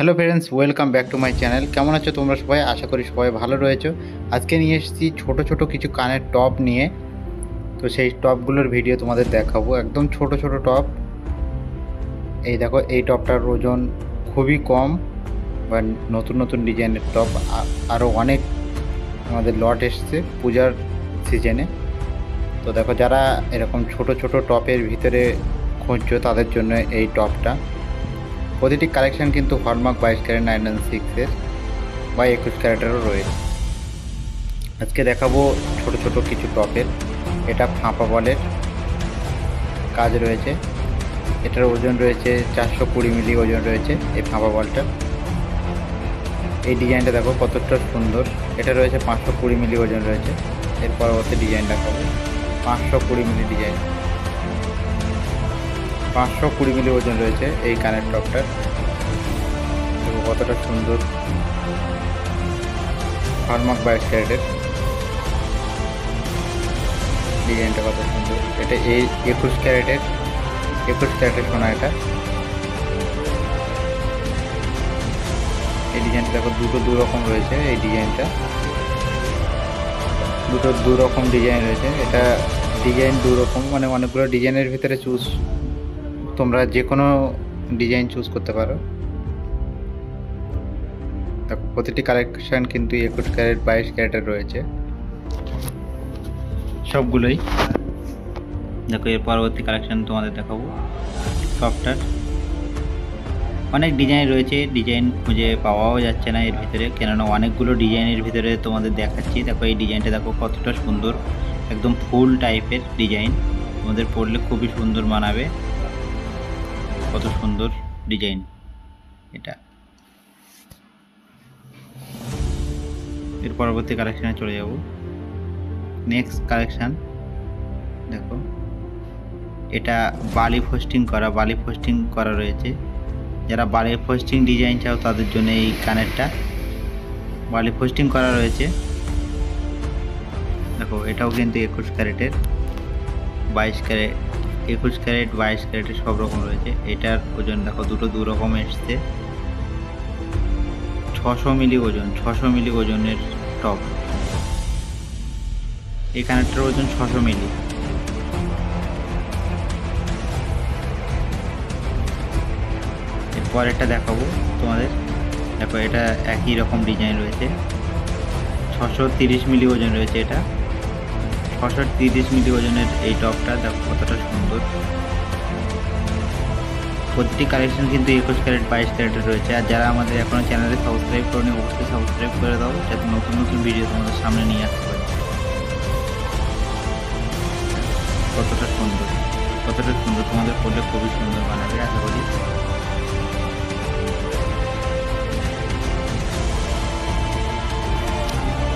Hello friends, welcome back to my channel. কেমন আছো তোমরা সবাই? আশা করি সবাই ভালো রয়েছো। আজকে নিয়ে এসেছি ছোট ছোট কিছু কানের টপ নিয়ে। তো সেই টপগুলোর ভিডিও তোমাদের দেখাবো। একদম ছোট ছোট টপ। এই দেখো, এই টপটার ওজন খুবই কম, বা নতুন নতুন ডিজাইনের টপ আরও অনেক আমাদের লট এসছে পূজার সিজনে। তো দেখো, যারা এরকম ছোট ছোট টপের ভিতরে খুঁজছো তাদের জন্য এই টপটা। প্রতিটি কালেকশান কিন্তু হলমার্ক 22 ক্যারেট 996-এর বা 21 ক্যারেটেরও রয়েছে। আজকে দেখাবো ছোট ছোট কিছু টপের। এটা ফাঁপা বলের কাজ রয়েছে। এটার ওজন রয়েছে 420 মিলি ওজন রয়েছে এই ফাঁপা বলটা। এই ডিজাইনটা দেখো কতটা সুন্দর। এটা রয়েছে 520 মিলি ওজন রয়েছে। এর পরবর্তী ডিজাইন দেখাবো 520 মিলি ডিজাইন। 520 মিলি ওজন রয়েছে এই কানের টপটার। দেখো কতটা সুন্দর, হলমার্ক 22 ক্যারেটের। ডিজাইনটা কত সুন্দর। এটা এই 21 ক্যারেটের সোনা। এটা এই ডিজাইনটা দেখো, দুটো দু রকম রয়েছে। এই ডিজাইনটা দুটো দু রকম ডিজাইন রয়েছে। এটা ডিজাইন দু রকম, মানে অনেকগুলো ডিজাইনের ভিতরে তোমরা যে কোনো ডিজাইন চুজ করতে পারো। দেখো প্রতিটি কালেকশন কিন্তু 21 ক্যারেট 22 ক্যারেটের রয়েছে সবগুলোই। দেখো এর পরবর্তী কালেকশন তোমাদের দেখাবো টপটার। অনেক ডিজাইন রয়েছে, ডিজাইন খুঁজে পাওয়াও যাচ্ছে না এর ভিতরে, কেননা অনেকগুলো ডিজাইনের ভিতরে তোমাদের দেখাচ্ছি। দেখো এই ডিজাইনটা দেখো কতটা সুন্দর, একদম ফুল টাইপের ডিজাইন। তোমাদের পরলে খুবই সুন্দর মানাবে। কত সুন্দর ডিজাইন এটা। এর পরবর্তী কালেকশানে চলে যাব। নেক্সট কালেকশান দেখো, এটা বালি ফোস্টিং করা রয়েছে। যারা বালি ফোস্টিং ডিজাইন চাও তাদের জন্য এই কানেরটা বালি ফোস্টিং করা রয়েছে। দেখো এটাও কিন্তু 21 ক্যারেটের 22 ক্যারেট 21 ক্যারেট 22 ক্যারেটের সব রকম রয়েছে। এটার ওজন দেখো দুটো দু রকম এসছে। 600 মিলি ওজন, 600 মিলি ওজনের টপ। এই কানেরটার ওজন 600 মিলি। এরপর এটা দেখাবো তোমাদের। দেখো এটা একই রকম ডিজাইন রয়েছে। 630 মিলি ওজন রয়েছে। এটা 630 মিলি ওজনের এই টপটা দেখো কতটা সুন্দর। প্রতিটি কালেকশন কিন্তু 21 ক্যারেট 22 ক্যারেটের রয়েছে। আর যারা আমাদের এখনো চ্যানেলে সাবস্ক্রাইব করেনি অবশ্যই সাবস্ক্রাইব করে দাও, যাতে নতুন নতুন ভিডিও তোমাদের সামনে নিয়ে আসতে পারি। কতটা সুন্দর, তোমাদের পড়লে খুবই সুন্দর মানাবে আশা করি।